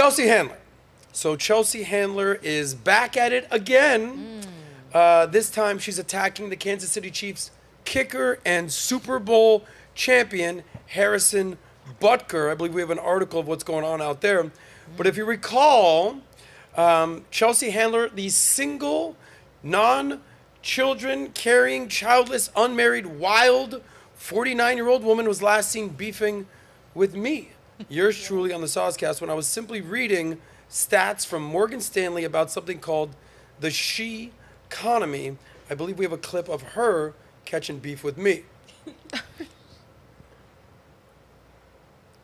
Chelsea Handler. So Chelsea Handler is back at it again. This time she's attacking the Kansas City Chiefs kicker and Super Bowl champion Harrison Butker. I believe we have an article of what's going on out there. But if you recall, Chelsea Handler, the single, non-children carrying, childless, unmarried, wild 49-year-old woman was last seen beefing with me, yours truly, on the SOSCAST when I was simply reading stats from Morgan Stanley about something called the she economy. I believe we have a clip of her catching beef with me.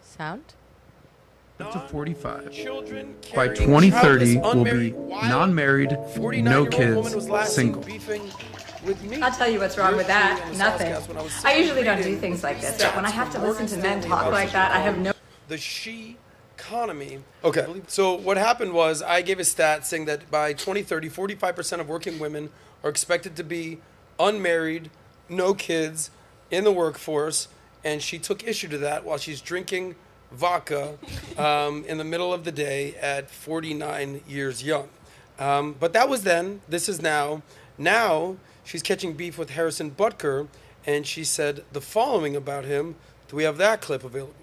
Sound? Up to 45. Children By carrying, 2030, childless, we'll be unmarried, wild non-married, no 49-year-old woman was kids, last seen single. beefing with me. I'll tell you what's wrong with that. Nothing. I usually don't do things like this, but when I have to listen to men talk like that, I have no... The she economy. Okay, so what happened was I gave a stat saying that by 2030, 45% of working women are expected to be unmarried, no kids, in the workforce, and she took issue to that while she's drinking vodka in the middle of the day at 49 years young. But that was then. This is now. Now she's catching beef with Harrison Butker, and she said the following about him. Do we have that clip available?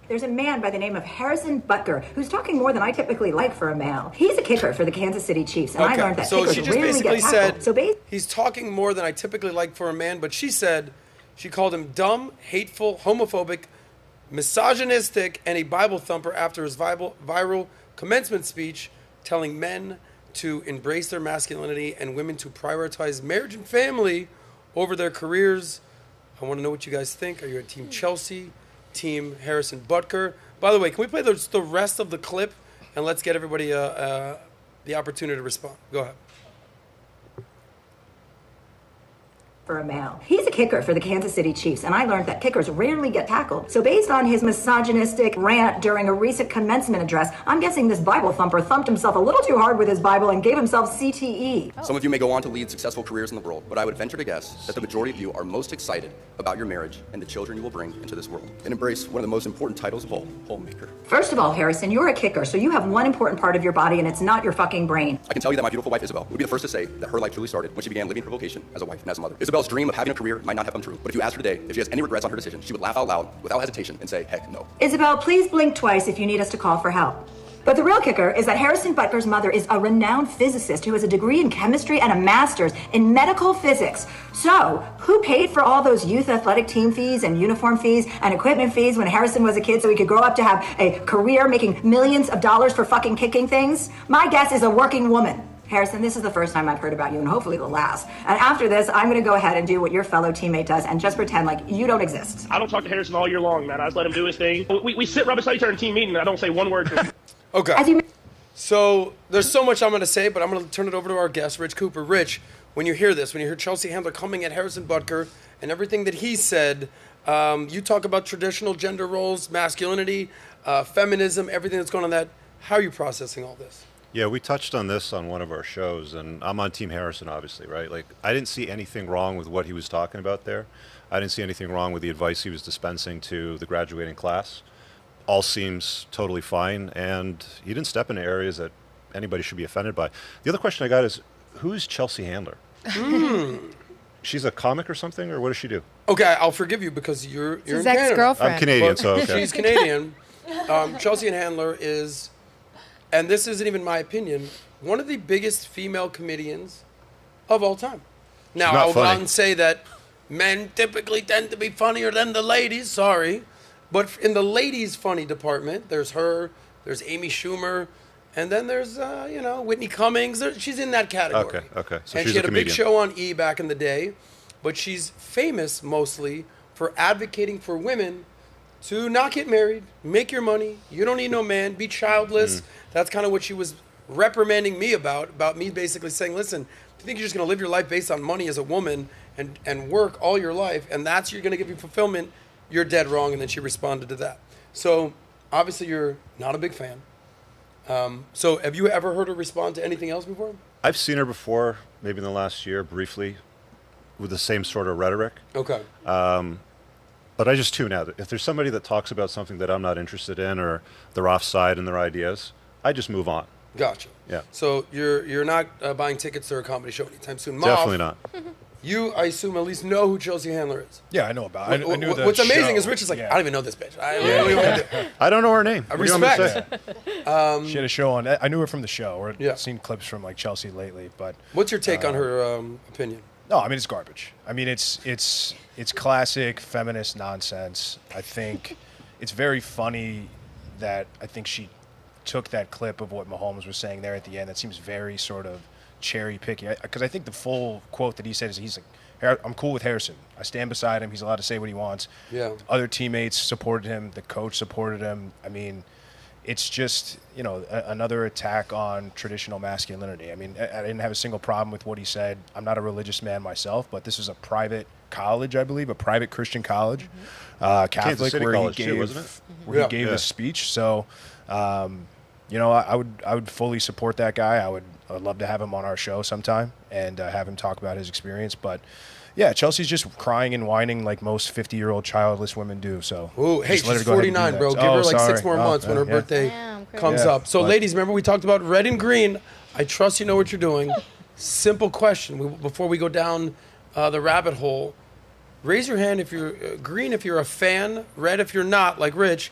There's a man by the name of Harrison Butker who's talking more than I typically like for a male. He's a kicker for the Kansas City Chiefs, and I learned that so kickers she just rarely basically get tackled. said he's talking more than I typically like for a man, but she said she called him dumb, hateful, homophobic, misogynistic, and a Bible thumper after his viral commencement speech telling men to embrace their masculinity and women to prioritize marriage and family over their careers. I want to know what you guys think. Are you a Team Chelsea, Team Harrison Butker? By the way, can we play the rest of the clip and let's get everybody the opportunity to respond? Go ahead. For a male. He's a kicker for the Kansas City Chiefs, and I learned that kickers rarely get tackled. So based on his misogynistic rant during a recent commencement address, I'm guessing this Bible thumper thumped himself a little too hard with his Bible and gave himself CTE. Some of you may go on to lead successful careers in the world, but I would venture to guess that the majority of you are most excited about your marriage and the children you will bring into this world, and embrace one of the most important titles of all, homemaker. First of all, Harrison, you're a kicker, so you have one important part of your body, and it's not your fucking brain. I can tell you that my beautiful wife, Isabel, would be the first to say that her life truly started when she began living her vocation as a wife and as a mother. Isabel's dream of having a career might not have come true, but if you asked her today if she has any regrets on her decision, she would laugh out loud without hesitation and say, heck no. Isabel, please blink twice if you need us to call for help. But the real kicker is that Harrison Butker's mother is a renowned physicist who has a degree in chemistry and a master's in medical physics. So, who paid for all those youth athletic team fees and uniform fees and equipment fees when Harrison was a kid so he could grow up to have a career making millions of dollars for fucking kicking things? My guess is a working woman. Harrison, this is the first time I've heard about you, and hopefully the last. And after this, I'm going to go ahead and do what your fellow teammate does and just pretend like you don't exist. I don't talk to Harrison all year long, man. I just let him do his thing. We sit right beside each other in team meeting, and I don't say one word to him. Okay. So there's so much I'm going to say, but I'm going to turn it over to our guest, Rich Cooper. Rich, when you hear this, when you hear Chelsea Handler coming at Harrison Butker and everything that he said, you talk about traditional gender roles, masculinity, feminism, everything that's going on that. How are you processing all this? Yeah, we touched on this on one of our shows, and I'm on Team Harrison, obviously, right? Like, I didn't see anything wrong with what he was talking about there. I didn't see anything wrong with the advice he was dispensing to the graduating class. All seems totally fine, and he didn't step into areas that anybody should be offended by. The other question I got is, who's Chelsea Handler? She's a comic or something, or what does she do? Okay, I'll forgive you because you're His in Canada. ex-girlfriend. I'm Canadian, so okay. She's Canadian. Chelsea Handler is, and this isn't even my opinion, one of the biggest female comedians of all time. Now, I'll go out and say that men typically tend to be funnier than the ladies, sorry. But in the ladies' funny department, there's her, there's Amy Schumer, and then there's, Whitney Cummings. She's in that category. Okay. So and she's she had a a big comedian. show on E! Back in the day, but she's famous mostly for advocating for women to not get married, make your money, you don't need no man, be childless. That's kind of what she was reprimanding me about me basically saying, listen, if you think you're just going to live your life based on money as a woman and work all your life, and that's you're going to give you fulfillment, you're dead wrong. And then she responded to that. So obviously you're not a big fan. So have you ever heard her respond to anything else before? I've seen her before, maybe in the last year, briefly, with the same sort of rhetoric. Okay. But I just tune out. If there's somebody that talks about something that I'm not interested in, or they're offside in their ideas, I just move on. Gotcha. Yeah. So you're not buying tickets to a comedy show anytime soon. Definitely not. You, I assume, at least know who Chelsea Handler is. Yeah, I know about it. I knew the What's amazing show. is Rich is like, Yeah. I don't even know this bitch. What do you want to do? I don't know her name. I What do you want me to respect. say? She had a show on. I knew her from the show, or Yeah. seen clips from like Chelsea lately. But What's your take on her opinion? no, I mean it's garbage. I mean it's classic feminist nonsense. I think it's very funny that I think she took that clip of what Mahomes was saying there at the end. That seems very sort of cherry picking. Because I think the full quote that he said is he's like, I'm cool with Harrison. I stand beside him. He's allowed to say what he wants. Yeah. Other teammates supported him. The coach supported him. I mean, it's just, another attack on traditional masculinity. I mean, I didn't have a single problem with what he said. I'm not a religious man myself, but this is a private college, I believe, a private Christian college, Catholic, City where College he too, gave, wasn't it? where he gave his speech. So, I would fully support that guy. I would love to have him on our show sometime and have him talk about his experience. But yeah, Chelsea's just crying and whining like most 50-year-old childless women do. So, Ooh, hey, just let her she's go ahead and do 49, that. bro. Give her like 6 more Oh, months when her yeah. birthday comes Yeah, up. So, but- ladies, remember we talked about red and green. I trust you know what you're doing. Simple question before we go down the rabbit hole. Raise your hand if you're green if you're a fan, red if you're not, like Rich.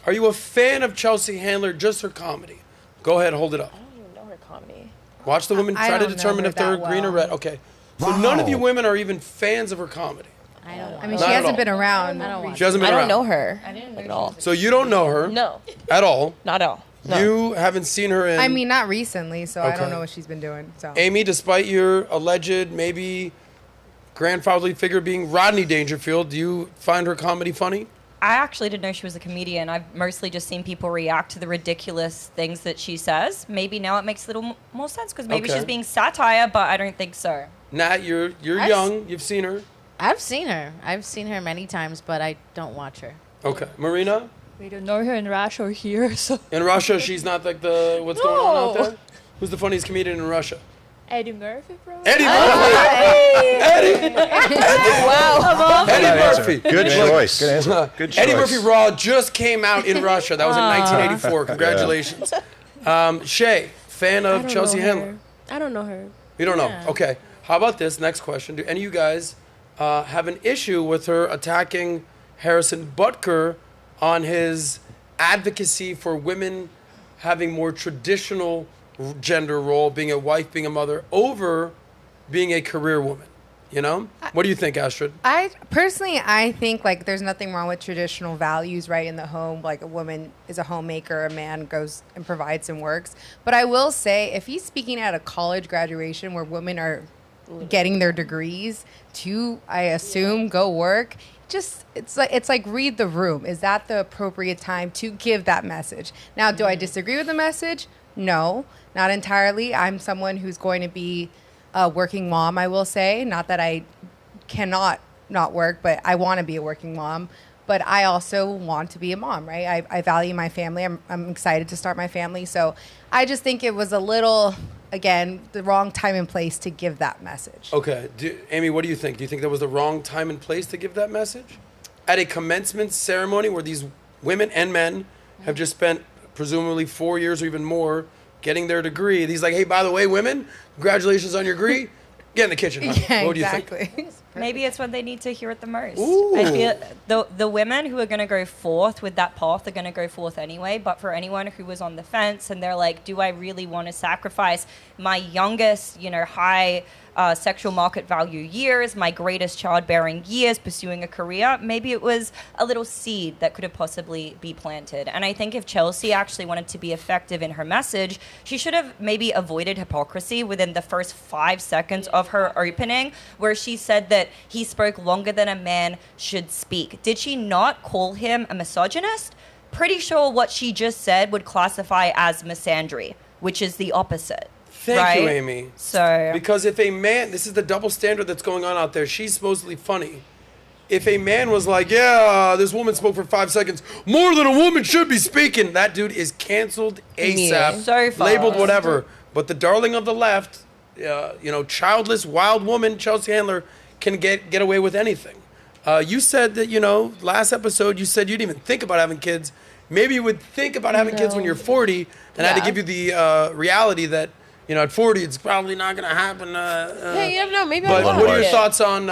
Are you a fan of Chelsea Handler, just her comedy? Go ahead, hold it up. I don't even know her comedy. Watch the women I try to don't know determine her if they're that green or well. red. Okay. So none of you women are even fans of her comedy. I don't. I mean, Not she at hasn't all. been around. I don't watch. She hasn't been I around. don't know her. I didn't like know at all. So you don't know her No, at all. not at all. No. You haven't seen her in. I mean, not recently, so I Okay. don't know what she's been doing. So Amy, despite your alleged maybe grandfatherly figure being Rodney Dangerfield, do you find her comedy funny? I actually didn't know she was a comedian. I've mostly just seen people react to the ridiculous things that she says. Maybe now it makes a little more sense because maybe Okay. she's being satire, but I don't think so. Nat, you're young. You've seen her. I've seen her. I've seen her many times, but I don't watch her. Okay. Marina? We don't know her in Russia or here, so. In Russia, she's not like the what's going on out there? Who's the funniest comedian in Russia? Eddie Murphy, probably. Eddie Murphy! Wow. Eddie Murphy. Good choice. Good answer. Good choice. Eddie Murphy Raw just came out in Russia. That was in 1984. Congratulations. Shay, fan I of don't Chelsea know Handler? her. I don't know her. You don't know. Okay. How about this next question? Do any of you guys have an issue with her attacking Harrison Butker on his advocacy for women having more traditional gender role, being a wife, being a mother, over being a career woman? You know? What do you think, Astrid? I think like there's nothing wrong with traditional values, right, in the home. Like a woman is a homemaker, a man goes and provides and works. But I will say, if he's speaking at a college graduation where women are getting their degrees to, I assume, go work, it's like read the room. Is that the appropriate time to give that message? Now, do I disagree with the message? No, not entirely. I'm someone who's going to be a working mom, I will say. Not that I cannot not work, but I want to be a working mom. But I also want to be a mom, right? I value my family. I'm excited to start my family. So I just think it was a little, again, the wrong time and place to give that message. Okay. Amy, what do you think? Do you think that was the wrong time and place to give that message? At a commencement ceremony where these women and men have just spent presumably 4 years or even more getting their degree. He's like, hey, by the way, women, congratulations on your degree. Get in the kitchen, huh? Yeah, What do you exactly. think? Maybe it's what they need to hear it the most. Ooh. I feel the women who are going to go forth with that path are going to go forth anyway. But for anyone who was on the fence and they're like, do I really want to sacrifice my youngest, high sexual market value years, my greatest childbearing years, pursuing a career? Maybe it was a little seed that could have possibly be planted. And I think if Chelsea actually wanted to be effective in her message, she should have maybe avoided hypocrisy within the first 5 seconds of her opening, where she said that he spoke longer than a man should speak. Did she not call him a misogynist? Pretty sure what she just said would classify as misandry, which is the opposite. Thank you, Amy. So, because if a man, this is the double standard that's going on out there. She's supposedly funny. If a man was like, yeah, this woman spoke for 5 seconds, more than a woman should be speaking, that dude is canceled ASAP, Yeah. So fast. labeled whatever. But the darling of the left, childless, wild woman, Chelsea Handler, can get away with anything. You said that, last episode, you said you didn't even think about having kids. Maybe you would think about having kids when you're 40, and I had to give you the reality that, at 40, it's probably not going to happen. Hey, you never know. Maybe But what are your thoughts on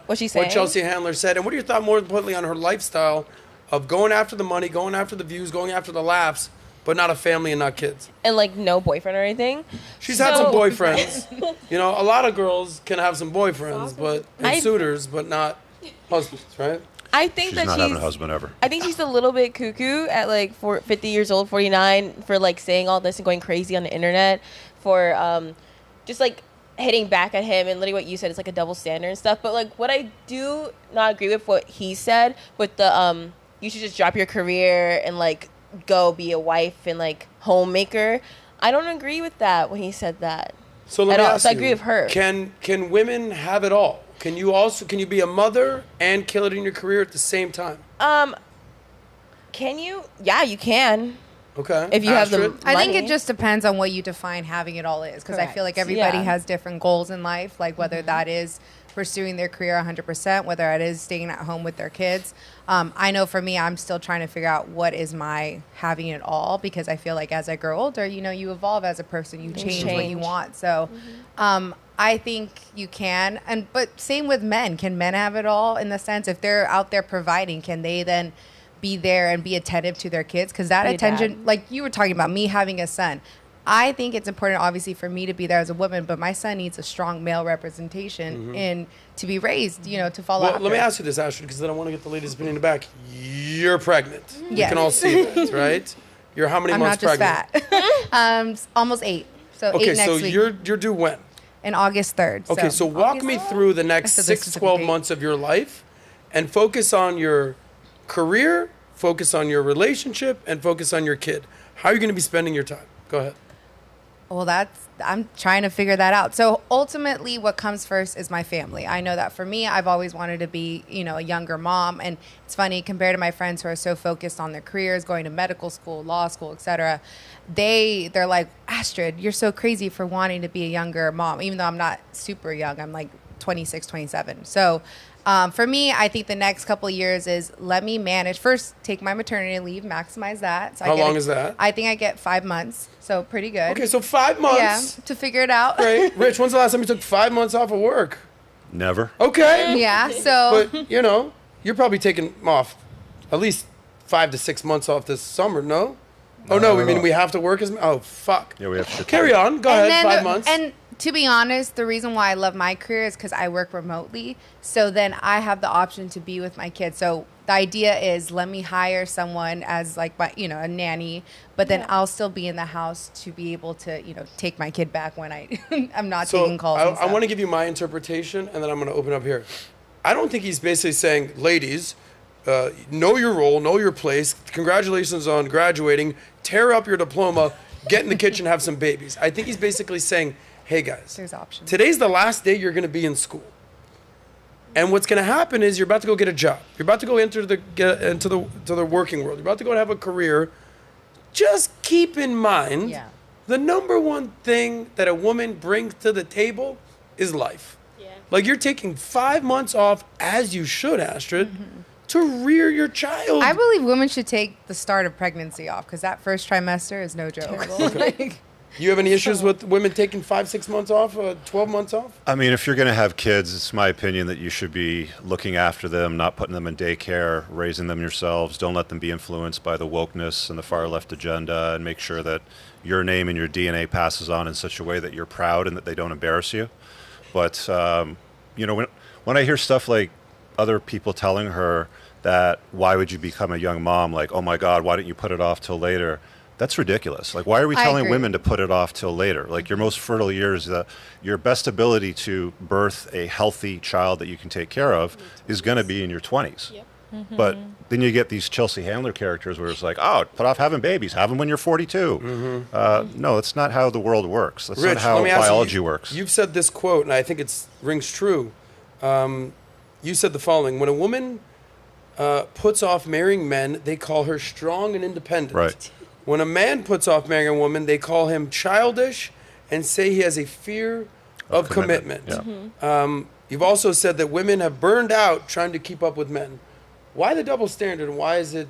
what Chelsea Handler said? And what are your thoughts, more importantly, on her lifestyle of going after the money, going after the views, going after the laughs, but not a family and not kids? And, no boyfriend or anything? She's had some boyfriends. A lot of girls can have some boyfriends and suitors, but not husbands, right? I think she's not having a husband ever. I think she's a little bit cuckoo at 50 years old, 49, for saying all this and going crazy on the internet for just hitting back at him, and literally what you said is a double standard and stuff. But what I do not agree with what he said with the you should just drop your career and go be a wife and homemaker. I don't agree with that when he said that. So let me ask you, I agree with her. Can women have it all? Can you be a mother and kill it in your career at the same time? Can you? Yeah, you can. Okay. If you have the money. I think it just depends on what you define having it all is, because I feel like everybody has different goals in life, whether that is pursuing their career 100%, whether it is staying at home with their kids. I know for me, I'm still trying to figure out what is my having it all, because I feel like as I grow older, you evolve as a person, you change what you want. So I think you can, but same with men. Can men have it all in the sense, if they're out there providing, can they then be there and be attentive to their kids? Because that attention, like you were talking about me having a son, I think it's important, obviously, for me to be there as a woman, but my son needs a strong male representation and to be raised, to follow after. Let me ask you this, Astrid, because then I want to get the ladies' opinion back. You're pregnant. Yes. We can all see that, right? You're how many months pregnant? I'm not just fat. Almost 8. So 8 next week. You're due when? In August 3rd. Okay, so walk me through the next 12 months of your life and focus on your career, focus on your relationship, and focus on your kid. How are you going to be spending your time? Go ahead. Well, I'm trying to figure that out. So ultimately what comes first is my family. I know that for me, I've always wanted to be, a younger mom. And it's funny, compared to my friends who are so focused on their careers, going to medical school, law school, etc., they're like, Astrid, you're so crazy for wanting to be a younger mom, even though I'm not super young. I'm 26, 27. So for me, I think the next couple of years is let me manage. First, take my maternity leave, maximize that. So How long is that? I think I get 5 months, so pretty good. Okay, so 5 months. Yeah, to figure it out. Great. Rich, when's the last time you took 5 months off of work? Never. Okay. Yeah, so. But, you're probably taking off at least 5 to 6 months off this summer, no? Oh, no, we have to work oh, fuck. Yeah, we have to. Carry on. Go ahead, 5 months. And to be honest, the reason why I love my career is because I work remotely. So then I have the option to be with my kids. So the idea is let me hire someone as a nanny, but then I'll still be in the house to be able to, take my kid back when I'm not taking calls. I want to give you my interpretation, and then I'm going to open up here. I don't think he's basically saying, ladies, know your role, know your place. Congratulations on graduating. Tear up your diploma, get in the kitchen, have some babies. I think he's basically saying, hey guys, there's options. Today's the last day you're going to be in school. And what's going to happen is you're about to go get a job. You're about to go into the working world. You're about to go have a career. Just keep in mind, the number one thing that a woman brings to the table is life. Yeah. You're taking 5 months off, as you should, Astrid, to rear your child. I believe women should take the start of pregnancy off, because that first trimester is no joke. Okay. You have any issues with women taking 5, 6 months off, 12 months off? I mean, if you're going to have kids, it's my opinion that you should be looking after them, not putting them in daycare, raising them yourselves. Don't let them be influenced by the wokeness and the far left agenda, and make sure that your name and your DNA passes on in such a way that you're proud and that they don't embarrass you. But, when I hear stuff like other people telling her that why would you become a young mom, oh my God, why don't you put it off till later? That's ridiculous. Why are we telling women to put it off till later? Your most fertile years, your best ability to birth a healthy child that you can take care of is going to be in your 20s. Yep. Mm-hmm. But then you get these Chelsea Handler characters where it's put off having babies, have them when you're 42. Mm-hmm. No, that's not how the world works. That's Rich, not how biology works. You've said this quote, and I think it rings true. You said the following: when a woman puts off marrying men, they call her strong and independent. Right. When a man puts off marrying a woman, they call him childish and say he has a fear of commitment. Yeah. You've also said that women have burned out trying to keep up with men. Why the double standard, and why is it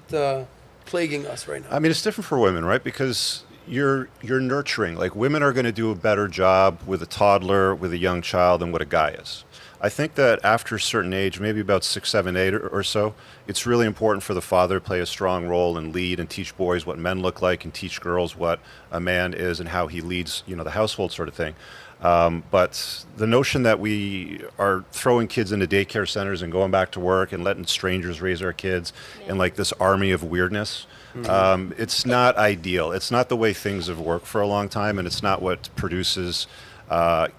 plaguing us right now? I mean, it's different for women, right? Because you're nurturing. Like, women are going to do a better job with a toddler, with a young child, than what a guy is. I think that after a certain age, maybe about 6, 7, 8 or so, it's really important for the father to play a strong role and lead and teach boys what men look like and teach girls what a man is and how he leads, the household sort of thing. But the notion that we are throwing kids into daycare centers and going back to work and letting strangers raise our kids in like this army of weirdness, it's not ideal. It's not the way things have worked for a long time, and it's not what produces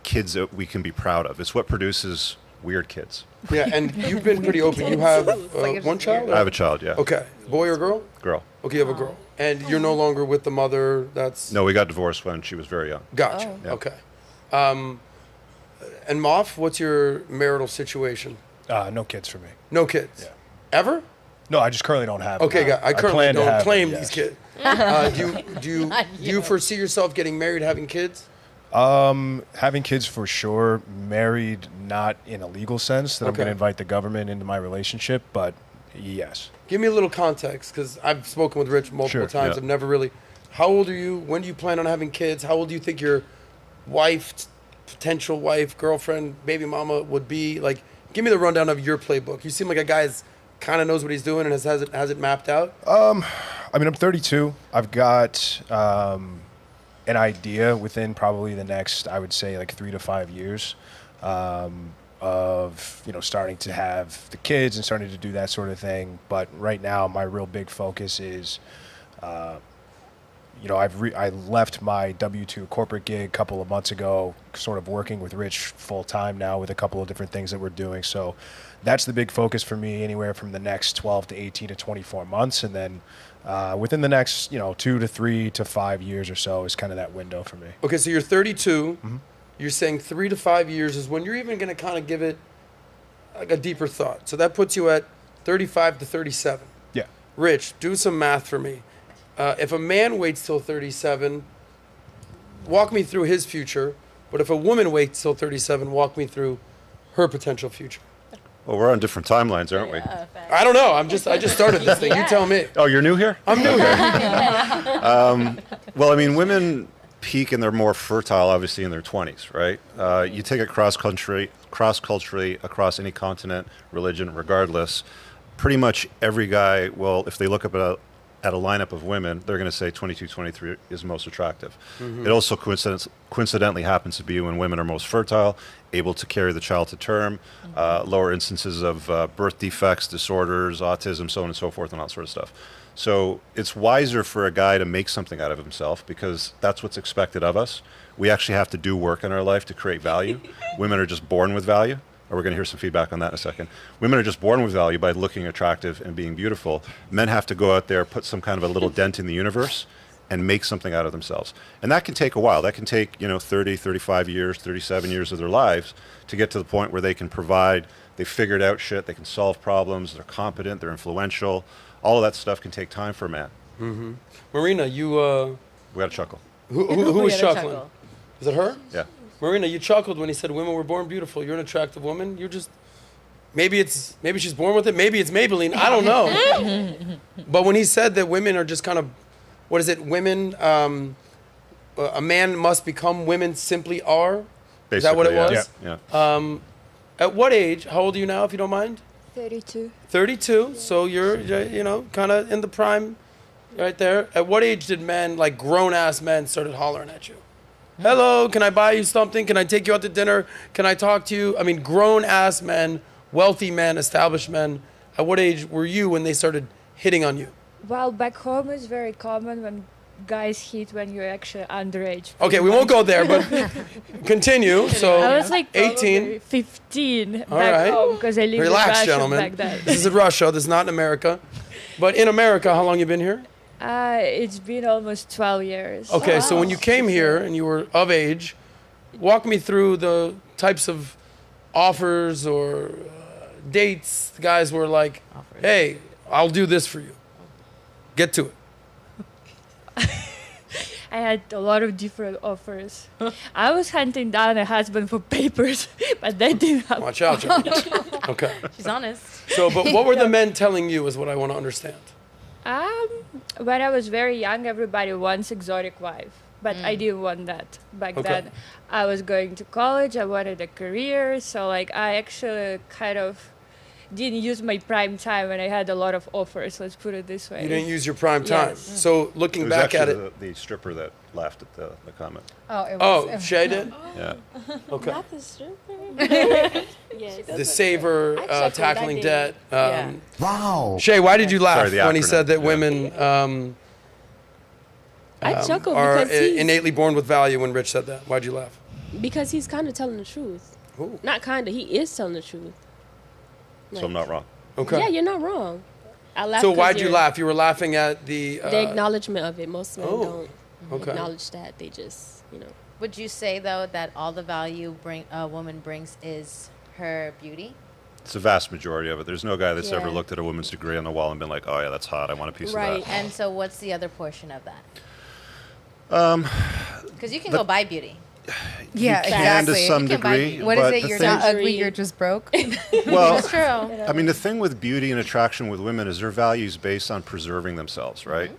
kids that we can be proud of. It's what produces weird kids. Yeah, and you've been pretty open. You have one child? I have a child, yeah. Okay. Boy or girl? Girl. Okay, you have a girl. And you're no longer with the mother that's... No, we got divorced when she was very young. Gotcha. Yeah. Okay. And Moff, what's your marital situation? No kids for me. No kids? Yeah. Ever? No, I just currently don't have Okay, them. I currently don't claim them, these yes. kids. Do you foresee yourself getting married, having kids? Having kids for sure. Married, not in a legal sense that I'm Okay. going to invite the government into my relationship, but yes. Give me a little context, because I've spoken with Rich multiple Sure, times. yeah. I've never really... How old are you? When do you plan on having kids? How old do you think your wife, potential wife, girlfriend, baby mama would be? Like, give me the rundown of your playbook. You seem like a guy that kind of knows what he's doing and has it mapped out. I mean, I'm 32. I've got an idea within probably the next, I would say, like 3 to 5 years of, starting to have the kids and starting to do that sort of thing. But right now, my real big focus is, I left my W-2 corporate gig a couple of months ago, sort of working with Rich full time now with a couple of different things that we're doing. So that's the big focus for me, anywhere from the next 12 to 18 to 24 months. And then within the next, 2 to 3 to 5 years or so is kind of that window for me. Okay, so you're 32. Mm-hmm. You're saying 3 to 5 years is when you're even going to kind of give it like a deeper thought. So that puts you at 35 to 37. Yeah. Rich, do some math for me. If a man waits till 37, walk me through his future. But if a woman waits till 37, walk me through her potential future. Well, we're on different timelines, aren't we? I don't know. I just started this thing. You tell me. Oh, you're new here? I'm new here. Well, I mean, women peak and they're more fertile, obviously, in their 20s, right? You take it cross-culturally, across any continent, religion, regardless, pretty much every guy, well, if they look up at a lineup of women, they're going to say 22, 23 is most attractive. Mm-hmm. It also coincidentally happens to be when women are most fertile, able to carry the child to term, lower instances of birth defects, disorders, autism, so on and so forth, and all that sort of stuff. So it's wiser for a guy to make something out of himself because that's what's expected of us. We actually have to do work in our life to create value. Women are just born with value. Or we're going to hear some feedback on that in a second. Women are just born with value by looking attractive and being beautiful. Men have to go out there, put some kind of a little dent in the universe, and make something out of themselves. And that can take a while. That can take 30, 35 years, 37 years of their lives to get to the point where they can provide, they've figured out shit, they can solve problems, they're competent, they're influential. All of that stuff can take time for a man. Mm-hmm. Marina, you... We got a chuckle. Who was chuckling? Is it her? Yeah. Marina, you chuckled when he said women were born beautiful. You're an attractive woman. You're just... Maybe she's born with it. Maybe it's Maybelline. I don't know. But when he said that women are just kind of... What is it? Women... a man must become women simply are? Basically, is that what it was? Yeah. At what age? How old are you now, if you don't mind? 32. 32. So you're kind of in the prime right there. At what age did men, like grown-ass men, started hollering at you? Hello, can I buy you something? Can I take you out to dinner? Can I talk to you? I mean, grown-ass men, wealthy men, established men. At what age were you when they started hitting on you? Well, back home it's very common when guys hit when you're actually underage. Okay, we won't go there, but continue. So I was like 18. 15 All back right. home because I lived in Relax, Russia gentlemen. back then. This is in Russia. This is not in America. But in America, how long you been here? It's been almost 12 years. Okay, so when you came here and you were of age, walk me through the types of offers or dates. The guys were like, hey, I'll do this for you. Get to it. I had a lot of different offers. I was hunting down a husband for papers, but that didn't happen. Watch out, Johnny. Okay. She's honest. So, but what were the men telling you is what I want to understand. When I was very young, everybody wants exotic wife, but I didn't want that back then. I was going to college. I wanted a career, so like I actually kind of didn't use my prime time when I had a lot of offers. Let's put it this way. You didn't use your prime time. Yes. So looking back at it, the stripper that laughed at the comment. Shay did. Yeah. Okay. Not the stripper. Yes. The saver, tackling debt. Wow. Shay, why did you laugh Sorry, the when he acronym. said that women I chuckled are because he's innately born with value? When Rich said that, why'd you laugh? because he's kind of telling the truth. Ooh. Not kind of. He is telling the truth. So I'm not wrong. Okay. Yeah, you're not wrong. I laughed. So 'cause why'd you you're- laugh? You were laughing at the acknowledgement of it. Most men don't okay. acknowledge that. They just, Would you say though that all the value a woman brings is her beauty? It's the vast majority of it. There's no guy that's ever Yeah. looked at a woman's degree on the wall and been like, oh yeah, that's hot. I want a piece of that. And so what's the other portion of that? Because you can the- go buy beauty. Yeah, You can to exactly. some You can buy degree. beauty. What is but it? the You're thing- not ugly. You're just broke. Well, That's true. I mean, the thing with beauty and attraction with women is their value is based on preserving themselves, right?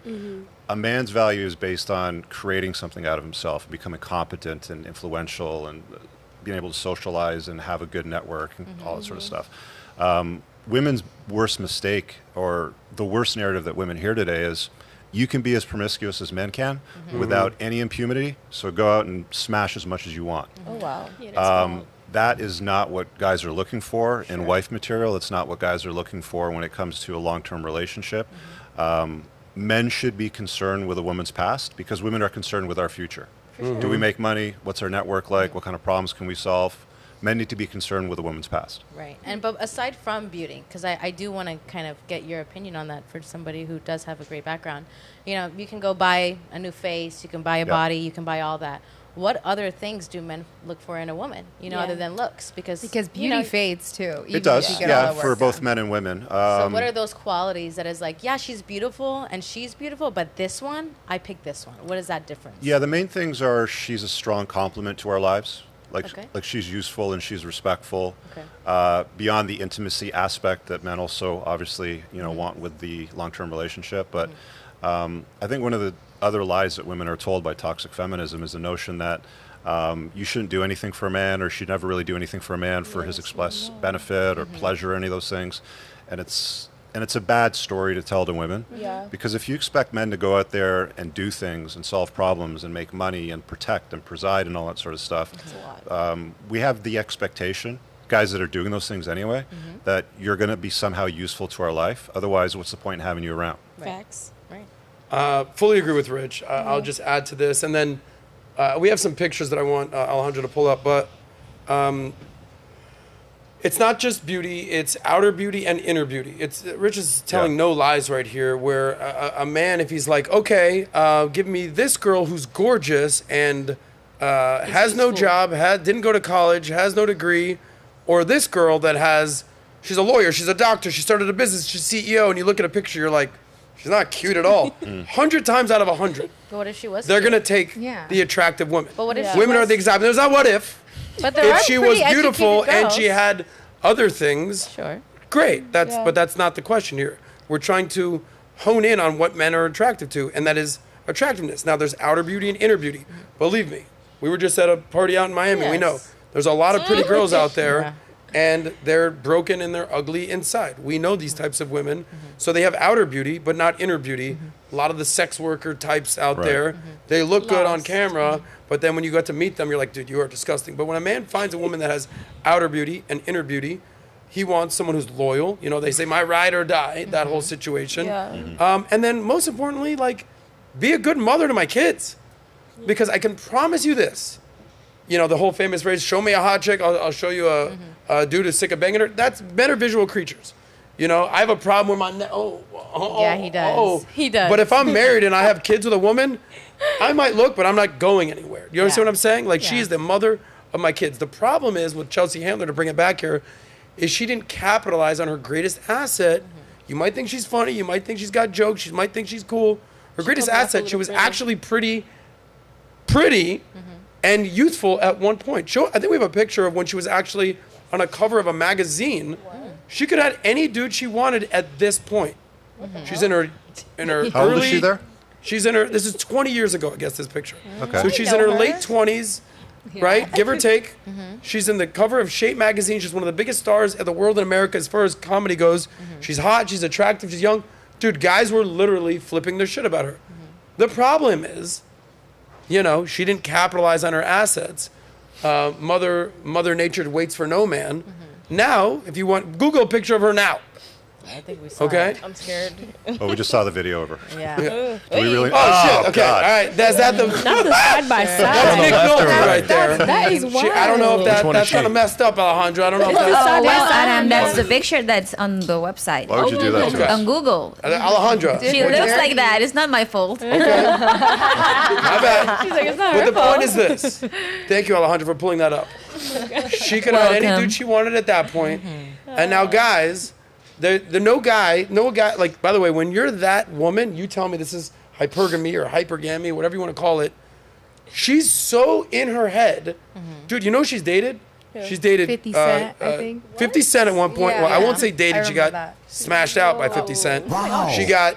A man's value is based on creating something out of himself, and becoming competent and influential, and being able to socialize and have a good network and all that sort of stuff. Women's worst mistake, or the worst narrative that women hear today, is you can be as promiscuous as men can without any impunity, so go out and smash as much as you want. Oh, wow. Yeah, That is not what guys are looking for in wife material. It's not what guys are looking for when it comes to a long-term relationship. Men should be concerned with a woman's past because women are concerned with our future. Do we make money? What's our network like? What kind of problems can we solve? Men need to be concerned with a woman's past. Right. But aside from beauty, because I do want to kind of get your opinion on that for somebody who does have a great background. You can go buy a new face, you can buy a body, you can buy all that. What other things do men look for in a woman, other than looks? Because beauty fades too. It does, for both men and women. So what are those qualities that is like, yeah, she's beautiful and she's beautiful, but this one, I picked this one. What is that difference? Yeah, the main things are she's a strong complement to our lives. Like she's useful and she's respectful. Beyond the intimacy aspect that men also obviously want with the long-term relationship. But I think one of the other lies that women are told by toxic feminism is the notion that you shouldn't do anything for a man, or should never really do anything for a man for his express benefit or pleasure, any of those things. And it's a bad story to tell to women. Because if you expect men to go out there and do things and solve problems and make money and protect and preside and all that sort of stuff, we have the expectation, guys that are doing those things anyway, that you're going to be somehow useful to our life. Otherwise, what's the point in having you around? Facts. Fully agree with Rich. I'll just add to this. And then we have some pictures that I want Alejandro to pull up. But it's not just beauty. It's outer beauty and inner beauty. Rich is telling no lies right here, where a man, if he's like, okay, give me this girl who's gorgeous and has no job, didn't go to college, has no degree, or this girl that she's a lawyer, she's a doctor, she started a business, she's CEO, and you look at a picture, you're like, she's not cute at all. 100 times out of 100. But what if she was They're cute? going to take the attractive woman. But what if she women was- are the example. There's not what if. But there if are she was pretty beautiful educated and she girls. had other things, Sure. great. But that's not the question here. We're trying to hone in on what men are attracted to, and that is attractiveness. Now, there's outer beauty and inner beauty. Believe me, we were just at a party out in Miami. We know there's a lot of pretty girls out there, and they're broken and they're ugly inside. We know these types of women. So they have outer beauty, but not inner beauty. A lot of the sex worker types out there, they look good on camera, but then when you got to meet them, you're like, dude, you are disgusting. But when a man finds a woman that has outer beauty and inner beauty, he wants someone who's loyal. They say my ride or die, that whole situation. And then most importantly, be a good mother to my kids. Because I can promise you this. The whole famous phrase, show me a hot chick, I'll show you a dude who's sick of banging her. That's men are visual creatures. I have a problem with my Yeah, he does. He does. But if I'm married and I have kids with a woman, I might look, but I'm not going anywhere. You understand what I'm saying? She is the mother of my kids. The problem is with Chelsea Handler, to bring it back here, is she didn't capitalize on her greatest asset. You might think she's funny. You might think she's got jokes. You might think she's cool. Her greatest asset, she was actually pretty pretty and youthful at one point. I think we have a picture of when she was actually on a cover of a magazine. She could have had any dude she wanted at this point. She's in her How old is she there? She's in her, this is 20 years ago, I guess, this picture. Okay. So she's in her late 20s, right? Give or take. She's in the cover of Shape magazine. She's one of the biggest stars of the world in America as far as comedy goes. She's hot, she's attractive, she's young. Dude, guys were literally flipping their shit about her. The problem is, you know, she didn't capitalize on her assets. Mother Nature waits for no man. Now, if you want, Google a picture of her now. I think we saw Okay. it. I'm scared. Oh, we just saw the video of her. Yeah. Do we really? Oh, shit. Okay. God. All right. That's that the. Not the side by side. That's Nick Nolte right there. That is wild. I don't know if Which one is that's she? kind of messed up, Alejandro. I don't know if It's the that's. side Oh, by well, side. Adam, that's the picture that's on the website. Why would you do that to Okay. us? On Google. Alejandro. She looks like that. It's not my fault. My bad. She's like, it's not But her the fault. point is this. Thank you, Alejandro, for pulling that up. She could have had any Welcome. dude she wanted at that point. And now guys, the no guy, like, by the way, when you're that woman, you tell me this is hypergamy or hypergamy, whatever you want to call it. She's so in her head. Dude, you know she's dated? She's dated 50 Cent, I think. 50 Cent at one point. Yeah, Well, I yeah. won't say dated. I She got remember that. smashed out by 50 Cent. Wow. She got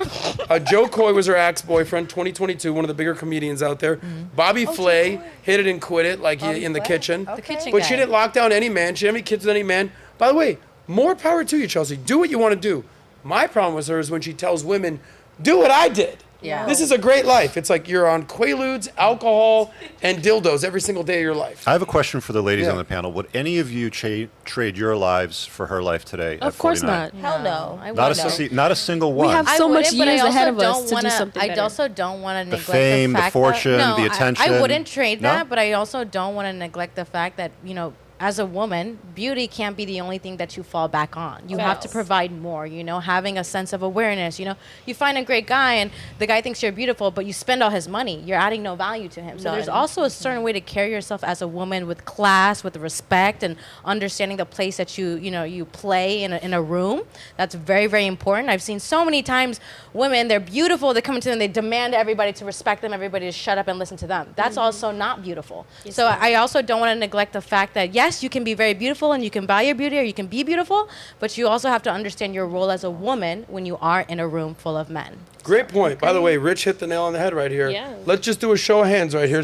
Joe Coy was her ex-boyfriend, 2022, one of the bigger comedians out there. Bobby Flay hit it and quit it, like in the kitchen. The kitchen But guy. she didn't lock down any man. She didn't have any kids with any man. By the way, more power to you, Chelsea. Do what you want to do. My problem with her is when she tells women, do what I did. Yeah. This is a great life. It's like you're on Quaaludes, alcohol, and dildos every single day of your life. I have a question for the ladies Yeah. on the panel. Would any of you trade your lives for her life today? Of at course 49? not. Hell no. I Not wouldn't. not a single one. We have I so much wouldn't, but I years also ahead of us don't to do wanna- something I better. also don't want to The neglect fame, the the fact fortune, that, the attention. I wouldn't trade No? that, but I also don't want to neglect the fact that, you know, as a woman, beauty can't be the only thing that you fall back on. You have to provide more, you know, having a sense of awareness. You know, you find a great guy and the guy thinks you're beautiful, but you spend all his money. You're adding no value to him. So there's also a certain way to carry yourself as a woman with class, with respect, and understanding the place that you play in a room. That's very, very important. I've seen so many times women, they're beautiful, they come into them, they demand everybody to respect them, everybody to shut up and listen to them. That's also not beautiful. So I also don't want to neglect the fact that, yes, you can be very beautiful and you can buy your beauty or you can be beautiful, but you also have to understand your role as a woman when you are in a room full of men. Great point. By the way, Rich hit the nail on the head right here. Yeah. Let's just do a show of hands right here.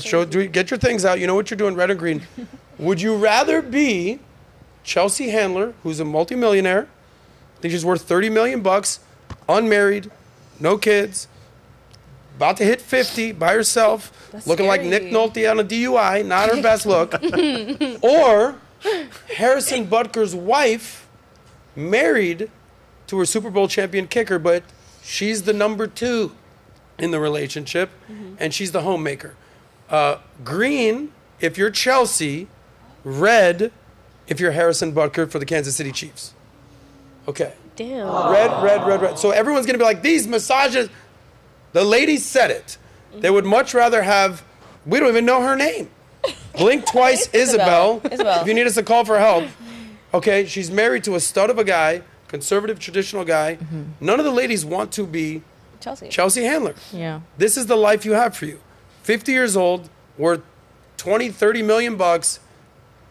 Get your things out. You know what you're doing, red or green. Would you rather be Chelsea Handler, who's a multimillionaire? I think she's worth 30 million bucks, unmarried, no kids, about to hit 50 by herself, looking like Nick Nolte on a DUI, not her best look. Or Harrison Butker's wife, married to her Super Bowl champion kicker, but she's the number 2 in the relationship, and she's the homemaker. Green, if you're Chelsea. Red, if you're Harrison Butker for the Kansas City Chiefs. Okay. Damn. Red. So everyone's going to be like, these massages. The ladies said it. They would much rather have, we don't even know her name. Blink twice, Isabel. Isabel. If you need us to call for help. Okay, she's married to a stud of a guy, conservative, traditional guy. None of the ladies want to be Chelsea Handler. Yeah. This is the life you have for you. 50 years old, worth 20, 30 million bucks,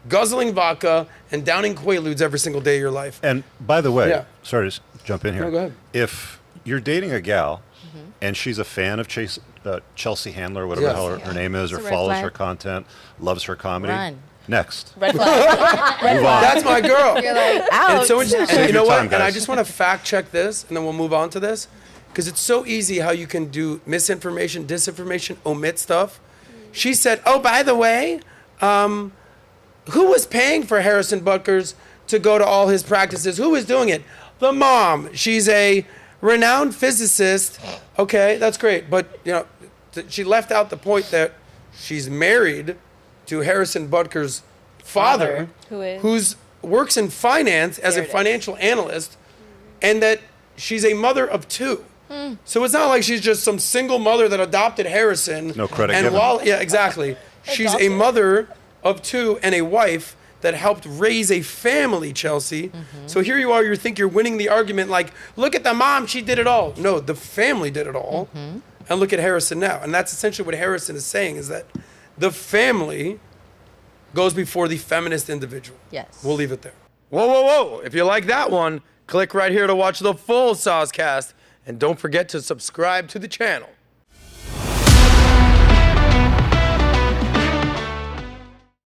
guzzling vodka and downing Quaaludes every single day of your life. And by the way, Yeah. sorry to jump in here. No, go ahead. If you're dating a gal and she's a fan of Chelsea Handler, whatever the hell her name is, or a red follows flag. her content, loves her comedy, Run. next. Red flag. Move on. That's my girl. You're like, And ouch. so and Save you know your what? time, And I guys. just want to fact check this, and then we'll move on to this, because it's so easy how you can do misinformation, disinformation, omit stuff. She said, "Oh, by the way, who was paying for Harrison Butker's to go to all his practices? Who was doing it? The mom. She's a renowned physicist. Okay, that's great, but you know, she left out the point that she's married to Harrison Butker's father, who's works in finance as a financial analyst, and that she's a mother of 2. So it's not like she's just some single mother that adopted Harrison. No credit and given. Yeah, exactly. She's a mother of 2 and a wife that helped raise a family, Chelsea. So here you are, you think you're winning the argument like, look at the mom, she did it all. No, the family did it all. And look at Harrison now. And that's essentially what Harrison is saying, is that the family goes before the feminist individual. Yes. We'll leave it there. Whoa, whoa, whoa. If you like that one, click right here to watch the full SOSCAST. And don't forget to subscribe to the channel.